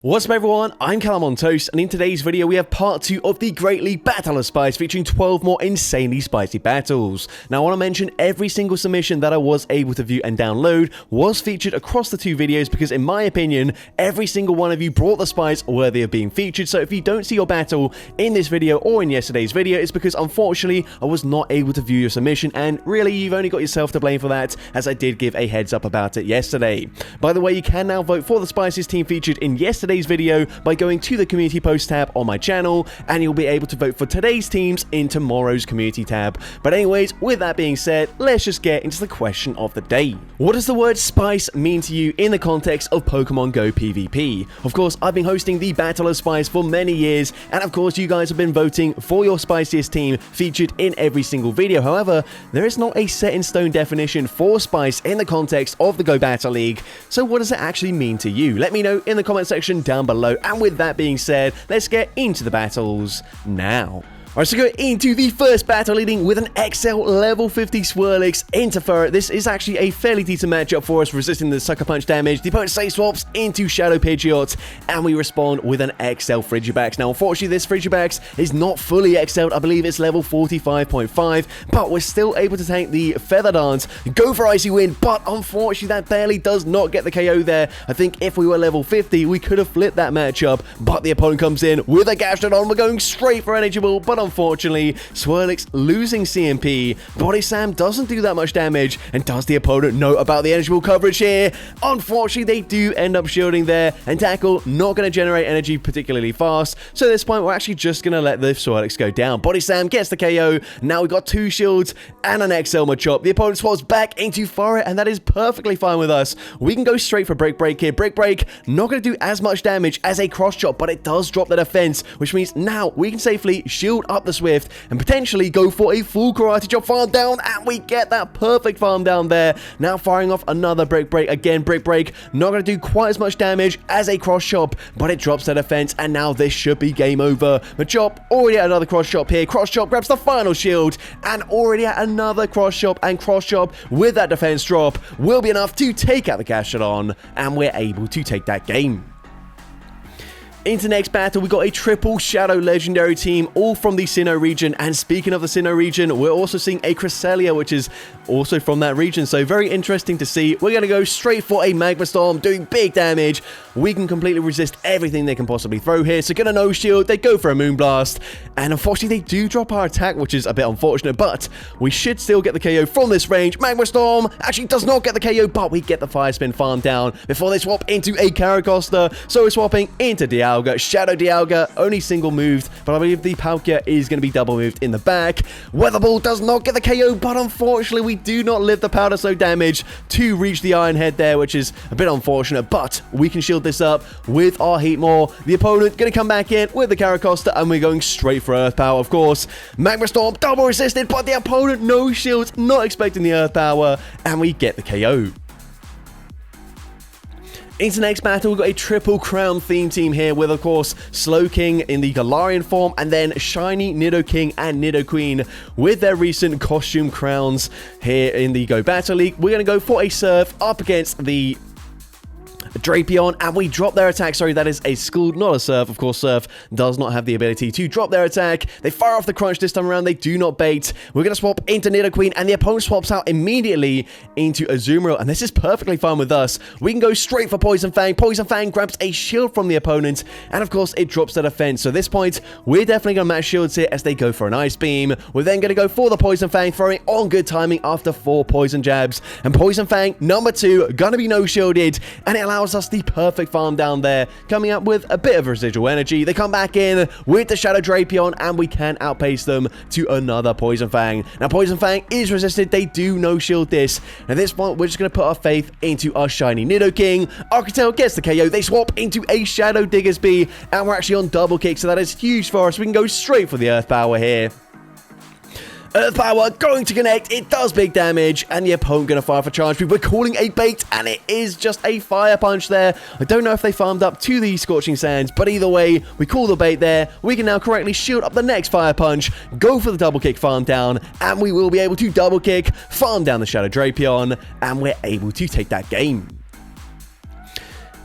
What's up everyone, I'm CallumOnToast, and in today's video we have part 2 of the Great League Battle of Spice featuring 12 more insanely spicy battles. Now I want to mention every single submission that I was able to view and download was featured across the two videos because in my opinion, every single one of you brought the spice worthy of being featured. So if you don't see your battle in this video or in yesterday's video, it's because unfortunately I was not able to view your submission, and really you've only got yourself to blame for that, as I did give a heads up about it yesterday. By the way, you can now vote for the spiciest team featured in yesterday's video by going to the community post tab on my channel, and you'll be able to vote for today's teams in tomorrow's community tab. But anyways, with that being said, let's just get into the question of the day. What does the word spice mean to you in the context of Pokemon Go PvP? Of course, I've been hosting the Battle of Spice for many years, and of course you guys have been voting for your spiciest team featured in every single video. However, there is not a set in stone definition for spice in the context of the Go Battle League. So what does it actually mean to you? Let me know in the comment section down below. And with that being said, let's get into the battles now. Alright, so go into the first battle, leading with an XL level 50 Swirlix into Ferret. This is actually a fairly decent matchup for us, resisting the Sucker Punch damage. The opponent safe swaps into Shadow Pidgeot, and we respond with an XL Frigibax. Now, unfortunately, this Frigibax is not fully XL'd. I believe it's level 45.5, but we're still able to tank the Feather Dance, go for Icy Wind, but unfortunately, that barely does not get the KO there. I think if we were level 50, we could have flipped that matchup, but the opponent comes in with a Gastrodon. We're going straight for Energy Ball, but unfortunately, Swirlix losing CMP. Body Slam doesn't do that much damage, and does the opponent know about the Energy Ball coverage here? Unfortunately, they do end up shielding there, and Tackle not going to generate energy particularly fast, so at this point, we're actually just going to let the Swirlix go down. Body Slam gets the KO. Now we've got two shields and an XL Machop. The opponent swaps back into Ferret, and that is perfectly fine with us. We can go straight for Break Break here. Break Break, not going to do as much damage as a Cross Chop, but it does drop the defense, which means now we can safely shield up the Swift and potentially go for a full Karate Chop farm down, and we get that perfect farm down there. Now firing off another Break Break. Again, Break Break not going to do quite as much damage as a Cross Chop, but it drops the defense, and now this should be game over. Machop already at another Cross Chop here. Cross Chop grabs the final shield, and already at another Cross Chop, and Cross Chop with that defense drop will be enough to take out the Gastrodon, and we're able to take that game. Into next battle, we got a triple Shadow Legendary team, all from the Sinnoh region. And speaking of the Sinnoh region, we're also seeing a Cresselia, which is also from that region. So very interesting to see. We're going to go straight for a Magma Storm, doing big damage. We can completely resist everything they can possibly throw here. So get a no shield, they go for a Moonblast. And unfortunately, they do drop our attack, which is a bit unfortunate. But we should still get the KO from this range. Magma Storm actually does not get the KO, but we get the Fire Spin farm down before they swap into a Caracosta. So we're swapping into Dialga. Shadow Dialga, only single moved, but I believe the Palkia is going to be double moved in the back. Weather Ball does not get the KO, but unfortunately we do not live the Powder Snow damage to reach the Iron Head there, which is a bit unfortunate, but we can shield this up with our Heat Maw. The opponent going to come back in with the Caracosta, and we're going straight for Earth Power, of course. Magma Storm double resisted, but the opponent no shields, not expecting the Earth Power, and we get the KO. Into next battle, we've got a triple crown theme team here with, of course, Slowking in the Galarian form, and then Shiny Nidoking and Nidoqueen with their recent costume crowns here in the Go Battle League. We're going to go for a Surf up against the Drapion, and we drop their attack. Sorry, that is a Scald, not a Surf. Of course, Surf does not have the ability to drop their attack. They fire off the Crunch this time around. They do not bait. We're going to swap into Nidoqueen, and the opponent swaps out immediately into Azumarill, and this is perfectly fine with us. We can go straight for Poison Fang. Poison Fang grabs a shield from the opponent, and of course, it drops the defense. So at this point, we're definitely going to match shields here as they go for an Ice Beam. We're then going to go for the Poison Fang, throwing on good timing after 4 Poison Jabs, and Poison Fang, number 2, going to be no shielded, and it allows us the perfect farm down there, coming up with a bit of residual energy. They come back in with the Shadow Drapion, and we can outpace them to another Poison Fang. Now, Poison Fang is resisted. They do no shield this. And at this point, we're just going to put our faith into our shiny Nidoking. Arctotail gets the KO. They swap into a Shadow Diggersby, and we're actually on double kick, so that is huge for us. We can go straight for the Earth Power here. Earth Power going to connect. It does big damage, and the opponent going to fire for charge. We're calling a bait, and it is just a Fire Punch there. I don't know if they farmed up to the Scorching Sands, but either way, we call the bait there. We can now correctly shield up the next Fire Punch, go for the double kick farm down, and we will be able to double kick, farm down the Shadow Drapion, and we're able to take that game.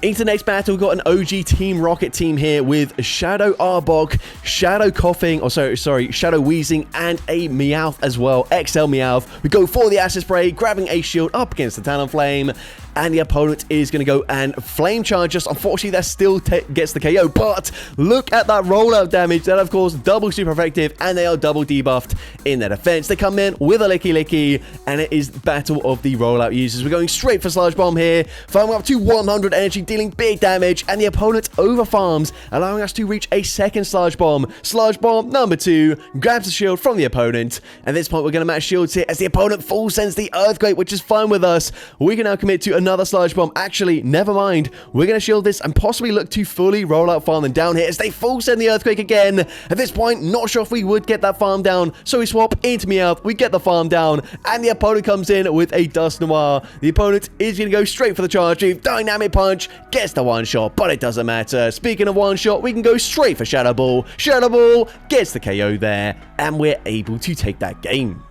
Into the next battle, we've got an OG Team Rocket team here with Shadow Arbok, Shadow Coughing, Shadow Wheezing, and a Meowth as well, XL Meowth. We go for the Acid Spray, grabbing a shield up against the Talonflame, and the opponent is going to go and Flame Charge us. Unfortunately, that still gets the KO, but look at that rollout damage. That, of course, double super effective, and they are double debuffed in their defense. They come in with a Licky Licky, and it is Battle of the Rollout users. We're going straight for Sludge Bomb here, farming up to 100 energy, dealing big damage, and the opponent overfarms, allowing us to reach a second Sludge Bomb. Sludge Bomb number 2 grabs the shield from the opponent. At this point, we're going to match shields here as the opponent full sends the Earthquake, which is fine with us. We can now commit to another Sludge Bomb. Actually, never mind. We're going to shield this and possibly look to fully roll out farm them down here as they full send the Earthquake again. At this point, not sure if we would get that farm down, so we swap into Meowth. We get the farm down, and the opponent comes in with a Dust Noir. The opponent is going to go straight for the charge move. Dynamic Punch gets the one shot, but it doesn't matter. Speaking of one shot, we can go straight for Shadow Ball. Shadow Ball gets the KO there, and we're able to take that game.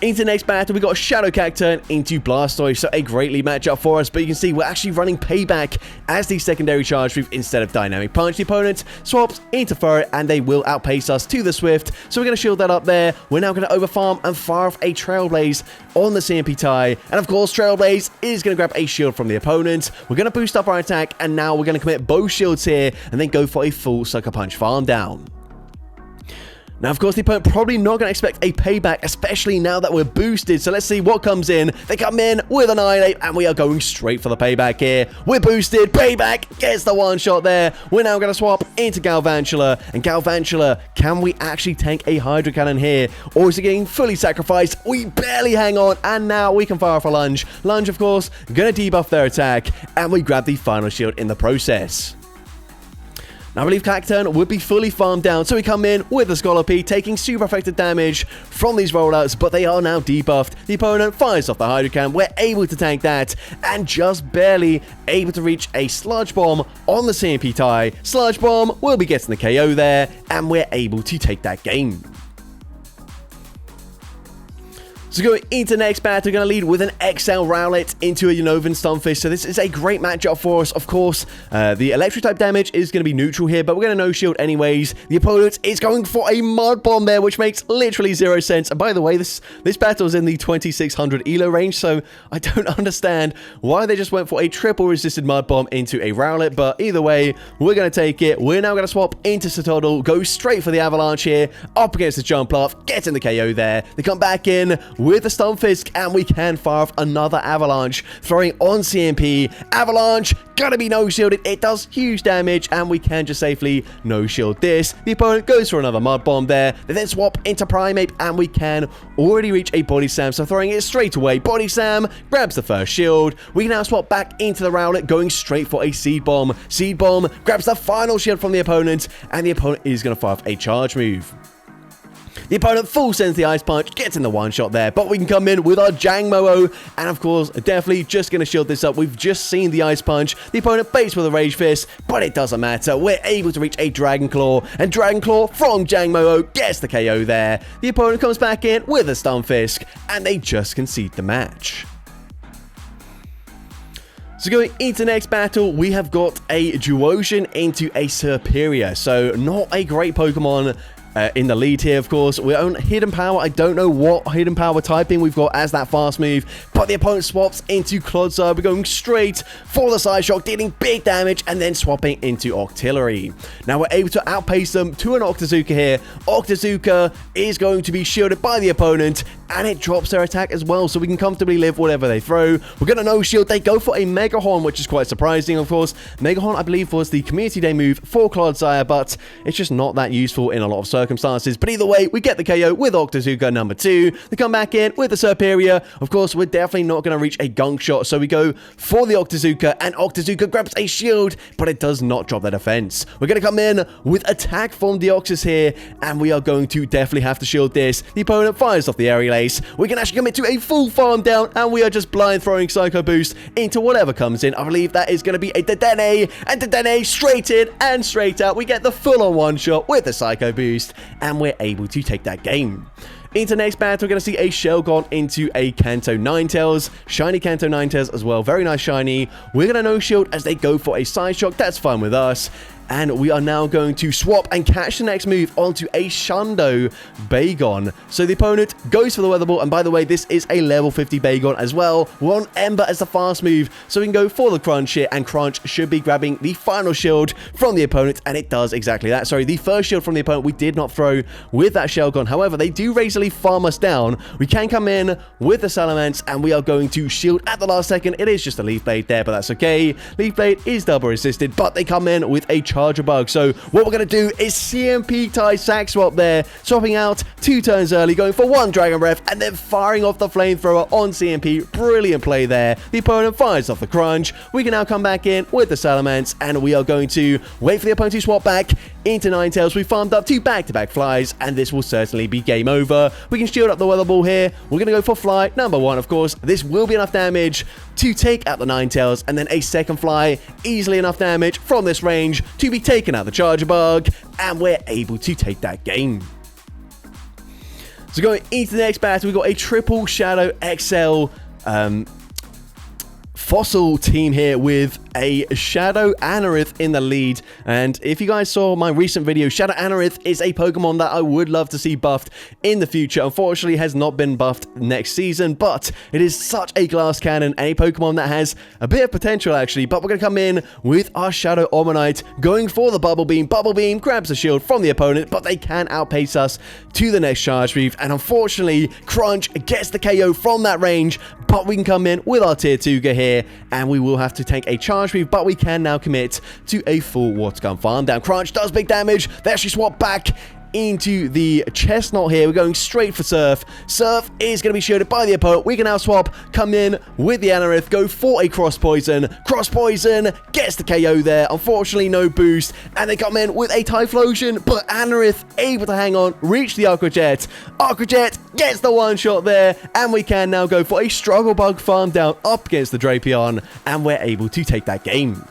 Into the next battle, we got Shadow Cacturn into Blastoise, so a great lead matchup for us, but you can see we're actually running Payback as the secondary charge move instead of Dynamic Punch. The opponent swaps into Furret, and they will outpace us to the Swift, so we're going to shield that up there. We're now going to overfarm and fire off a Trailblaze on the CMP tie, and of course, Trailblaze is going to grab a shield from the opponent. We're going to boost up our attack, and now we're going to commit both shields here, and then go for a full Sucker Punch farm down. Now, of course, the opponent probably not going to expect a payback, especially now that we're boosted. So let's see what comes in. They come in with Annihilate, and we are going straight for the payback here. We're boosted. Payback gets the one shot there. We're now going to swap into Galvantula. And Galvantula, can we actually tank a Hydro Cannon here? Or is it getting fully sacrificed? We barely hang on, and now we can fire off a Lunge. Lunge, of course, going to debuff their attack, and we grab the final shield in the process. Now, I believe Cacturn would be fully farmed down, so we come in with the Scolopy, taking super effective damage from these rollouts, but they are now debuffed. The opponent fires off the Hydro Cannon. We're able to tank that, and just barely able to reach a Sludge Bomb on the CMP tie. Sludge Bomb will be getting the KO there, and we're able to take that game. So going into the next battle, we're going to lead with an XL Rowlet into a Unova Stunfisk. So this is a great matchup for us. Of course, the electric type damage is going to be neutral here, but we're going to no shield anyways. The opponent is going for a Mud Bomb there, which makes literally 0 sense. And by the way, this battle is in the 2600 ELO range, so I don't understand why they just went for a triple resisted Mud Bomb into a Rowlet. But either way, we're going to take it. We're now going to swap into Satoddle, go straight for the Avalanche here, up against the Jumpluff, getting the KO there. They come back in with the Stunfisk, and we can fire off another Avalanche, throwing on CMP. Avalanche, gotta be no shielded. It does huge damage, and we can just safely no shield this. The opponent goes for another Mud Bomb there. They then swap into Primeape, and we can already reach a Body Slam, so throwing it straight away. Body Slam grabs the first shield. We can now swap back into the Rowlet, going straight for a Seed Bomb. Seed Bomb grabs the final shield from the opponent, and the opponent is going to fire off a charge move. The opponent full sends the Ice Punch, gets in the one shot there, but we can come in with our Jangmo-O, and of course, definitely just going to shield this up. We've just seen the Ice Punch. The opponent baits with a Rage Fist, but it doesn't matter. We're able to reach a Dragon Claw, and Dragon Claw from Jangmo-O gets the KO there. The opponent comes back in with a Stunfisk, and they just concede the match. So going into the next battle, we have got a Duosion into a Serperior, so not a great Pokemon in the lead here, of course. We own Hidden Power. I don't know what Hidden Power typing we've got as that fast move, but the opponent swaps into Clodsire. We're going straight for the Side Shock, dealing big damage, and then swapping into Octillery. Now we're able to outpace them to an Octazooka here. Octazooka is going to be shielded by the opponent, and it drops their attack as well, so we can comfortably live whatever they throw. We're going to no shield. They go for a Mega Horn, which is quite surprising, of course. Mega Horn, I believe, was the Community Day move for Clodsire, but it's just not that useful in a lot of circumstances. But either way, we get the KO with Octazooka number 2. They come back in with the Serperior. Of course, we're definitely not going to reach a Gunk Shot, so we go for the Octazooka, and Octazooka grabs a shield, but it does not drop their defense. We're going to come in with Attack from Deoxys here, and we are going to definitely have to shield this. The opponent fires off the Aerial Ace. We can actually commit to a full farm down, and we are just blind throwing Psycho Boost into whatever comes in. I believe that is going to be a Dedenne, and Dedenne straight in and straight out. We get the full-on one-shot with the Psycho Boost, and we're able to take that game. Into next battle, we're going to see a Shelgon into a Kanto Ninetales. Shiny Kanto Ninetales as well. Very nice shiny. We're going to no shield as they go for a side shock. That's fine with us. And we are now going to swap and catch the next move onto a Shundo Bagon. So the opponent goes for the Weather Ball. And by the way, this is a level 50 Bagon as well. We're on Ember as the fast move. So we can go for the Crunch here. And Crunch should be grabbing the final shield from the opponent. And it does exactly that. Sorry, the first shield from the opponent we did not throw with that Shelgon. However, they do Razor Leaf farm us down. We can come in with the Salamence. And we are going to shield at the last second. It is just a Leaf Blade there, but that's okay. Leaf Blade is double resisted. But they come in with a Charger Bug. So what we're going to do is CMP tie sack swap there, swapping out 2 turns early, going for 1 Dragon Breath, and then firing off the Flamethrower on CMP. Brilliant play there. The opponent fires off the Crunch. We can now come back in with the Salamence, and we are going to wait for the opponent to swap back into Ninetales. We farmed up 2 back-to-back flies, and this will certainly be game over. We can shield up the Weather Ball here. We're going to go for fly number 1, of course. This will be enough damage to take out the Ninetales, and then a second fly, easily enough damage from this range to be taken out the Charger Bug, and we're able to take that game. So going into the next battle, we've got a triple Shadow XL Fossil team here with a Shadow Anorith in the lead. And if you guys saw my recent video, Shadow Anorith is a Pokemon that I would love to see buffed in the future. Unfortunately, has not been buffed next season, but it is such a glass cannon and a Pokemon that has a bit of potential actually. But we're going to come in with our Shadow Omanyte going for the Bubble Beam. Bubble Beam grabs a shield from the opponent, but they can outpace us to the next Charge Move. And unfortunately, Crunch gets the KO from that range, but we can come in with our Tier 2 here, and we will have to take a Charge Move, but we can now commit to a full Water Gun farm down. Crunch does big damage. They actually swap back into the Chestnut here. We're going straight for Surf. Surf is going to be shielded by the opponent. We can now swap, come in with the Anorith, go for a Cross Poison. Cross Poison gets the KO there. Unfortunately, no boost. And they come in with a Typhlosion, but Anorith able to hang on, reach the Aqua Jet. Aqua Jet gets the one shot there, and we can now go for a Struggle Bug farm down up against the Drapion, and we're able to take that game.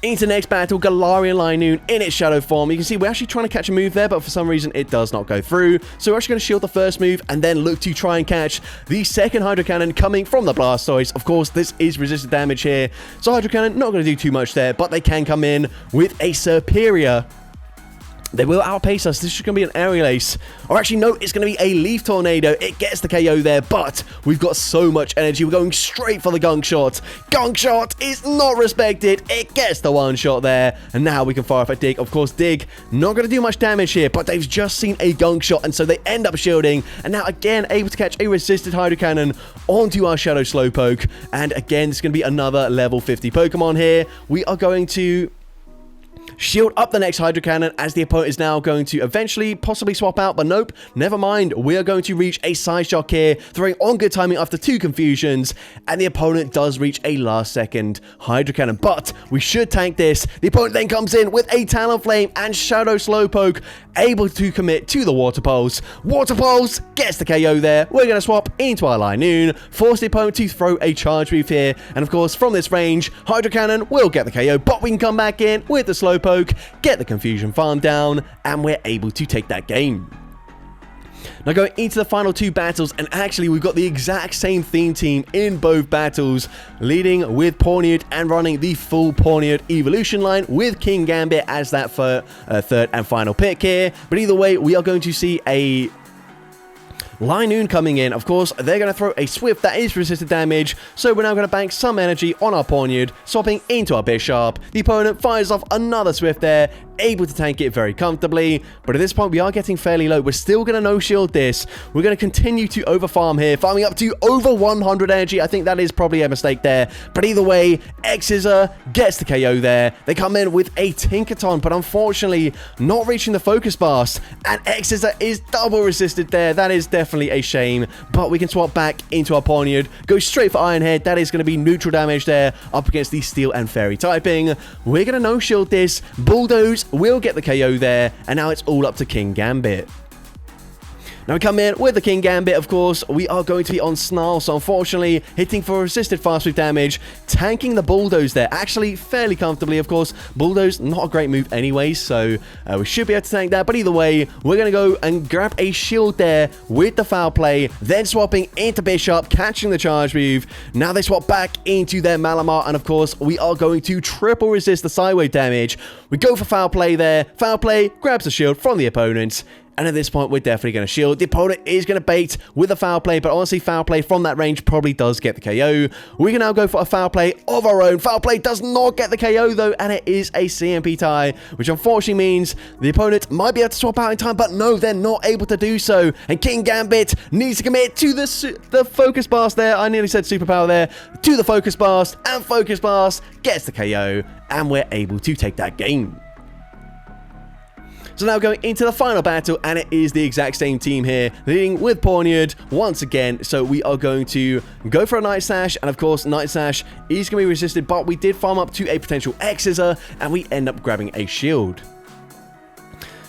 Into next battle, Galarian Linoon in its shadow form. You can see we're actually trying to catch a move there, but for some reason it does not go through. So we're actually going to shield the first move and then look to try and catch the second Hydro Cannon coming from the Blastoise. Of course, this is resisted damage here. So Hydro Cannon not going to do too much there, but they can come in with a superior. They will outpace us. This is going to be an Aerial Ace. Or actually, no, it's going to be a Leaf Tornado. It gets the KO there, but we've got so much energy. We're going straight for the Gunk Shot. Gunk Shot is not respected. It gets the one shot there. And now we can fire off a Dig. Of course, Dig not going to do much damage here, but they've just seen a Gunk Shot, and so they end up shielding. And now, again, able to catch a resisted Hydro Cannon onto our Shadow Slowpoke. And again, it's going to be another level 50 Pokemon here. We are going to shield up the next Hydro Cannon as the opponent is now going to eventually possibly swap out, but nope, never mind. We are going to reach a Side Shock here, throwing on good timing after 2 confusions, and the opponent does reach a last second Hydro Cannon, but we should tank this. The opponent then comes in with a Talonflame and Shadow Slowpoke, able to commit to the Water Pulse. Water Pulse gets the KO there. We're going to swap into our Linoon, force the opponent to throw a Charge Move here, and of course from this range, Hydro Cannon will get the KO, but we can come back in with the Slowpoke, get the Confusion farm down, and we're able to take that game. Now going into the final 2 battles, and actually we've got the exact same theme team in both battles, leading with Pawniard and running the full Pawniard evolution line with King Gambit as that third and final pick here. But either way, we are going to see a Linoon coming in. Of course, they're going to throw a Swift that is resisted damage, so we're now going to bank some energy on our Pawniard, swapping into our Bisharp. The opponent fires off another Swift there, able to tank it very comfortably, but at this point we are getting fairly low. We're still going to no-shield this. We're going to continue to overfarm here, farming up to over 100 energy. I think that is probably a mistake there, but either way, X-Scissor gets the KO there. They come in with a Tinkaton, but unfortunately not reaching the Focus Blast, and X-Scissor is double resisted there. That is definitely a shame, but we can swap back into our Pawniard, go straight for Iron Head. That is going to be neutral damage there up against the Steel and Fairy typing. We're going to no-shield this. Bulldoze will get the KO there, and now it's all up to King Gambit. Now we come in with the King Gambit, of course. We are going to be on Snarl, so unfortunately hitting for resisted fast move damage, tanking the Bulldoze there, actually fairly comfortably, of course. Bulldoze, not a great move anyway, so we should be able to tank that, but either way, we're going to go and grab a shield there with the foul play, then swapping into Bishop, catching the charge move. Now they swap back into their Malamar, and of course, we are going to triple resist the sidewave damage. We go for foul play there. Foul play grabs the shield from the opponent. And at this point, we're definitely going to shield. The opponent is going to bait with a foul play, but honestly, foul play from that range probably does get the KO. We can now go for a foul play of our own. Foul play does not get the KO, though, and it is a CMP tie, which unfortunately means the opponent might be able to swap out in time, but no, they're not able to do so. And King Gambit needs to commit to the Focus Blast there. I nearly said superpower there. To the Focus Blast, and Focus Blast gets the KO, and we're able to take that game. So now going into the final battle, and it is the exact same team here, leading with Pawniard once again. So we are going to go for a Night Sash, and of course, Night Sash is going to be resisted, but we did farm up to a potential X-Scissor, and we end up grabbing a shield.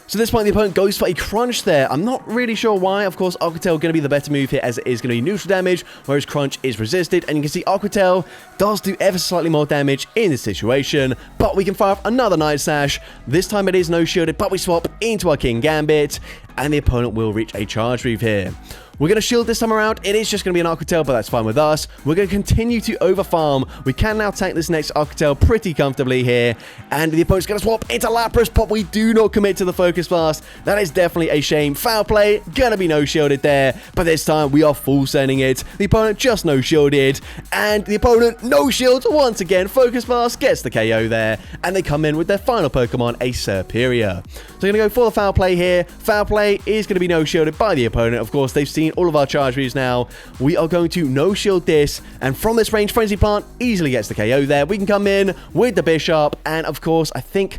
So at this point, the opponent goes for a Crunch there. I'm not really sure why. Of course, Aqua Tail going to be the better move here, as it is going to be neutral damage, whereas Crunch is resisted. And you can see Aqua Tail does do ever so slightly more damage in this situation, but we can fire off another Night Sash. This time it is no shielded, but we swap into our King Gambit, and the opponent will reach a charge move here. We're going to shield this time around. It is just going to be an Aqua Tail, but that's fine with us. We're going to continue to overfarm. We can now tank this next Aqua Tail pretty comfortably here. And the opponent's going to swap into Lapras, but we do not commit to the Focus Blast. That is definitely a shame. Foul play, going to be no shielded there. But this time we are full sending it. The opponent just no shielded. And the opponent no shield once again. Focus Blast gets the KO there. And they come in with their final Pokemon, a Serperior. So we're going to go for the foul play here. Foul play is going to be no shielded by the opponent. Of course, they've seen all of our charge moves now. We are going to no shield this, and from this range, Frenzy Plant easily gets the KO there. We can come in with the Bishop, and of course, I think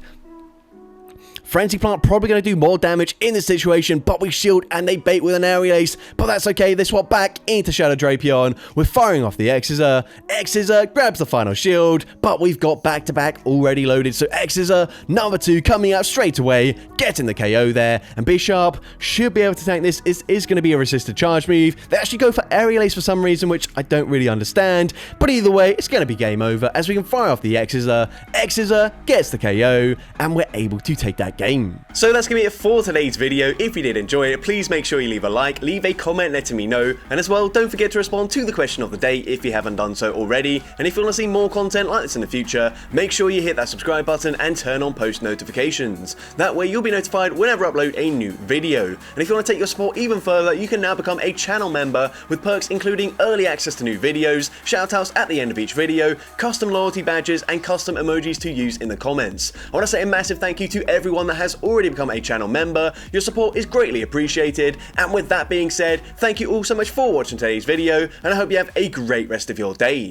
Frenzy Plant probably going to do more damage in this situation, but we shield and they bait with an Aerial Ace, but that's okay. They swap back into Shadow Drapion. We're firing off the X-Scissor. X-Scissor grabs the final shield, but we've got back-to-back already loaded, so X-Scissor number 2 coming out straight away, getting the KO there, and Bishop should be able to tank this. It is going to be a resisted charge move. They actually go for Aerial Ace for some reason, which I don't really understand, but either way, it's going to be game over as we can fire off the X-Scissor. X-Scissor gets the KO, and we're able to take that game. So that's going to be it for today's video. If you did enjoy it, please make sure you leave a like, leave a comment letting me know, and as well, don't forget to respond to the question of the day if you haven't done so already. And if you want to see more content like this in the future, make sure you hit that subscribe button and turn on post notifications. That way you'll be notified whenever I upload a new video. And if you want to take your support even further, you can now become a channel member with perks including early access to new videos, shoutouts at the end of each video, custom loyalty badges, and custom emojis to use in the comments. I want to say a massive thank you to everyone that has already become a channel member. Your support is greatly appreciated, and with that being said, thank you all so much for watching today's video, and I hope you have a great rest of your day.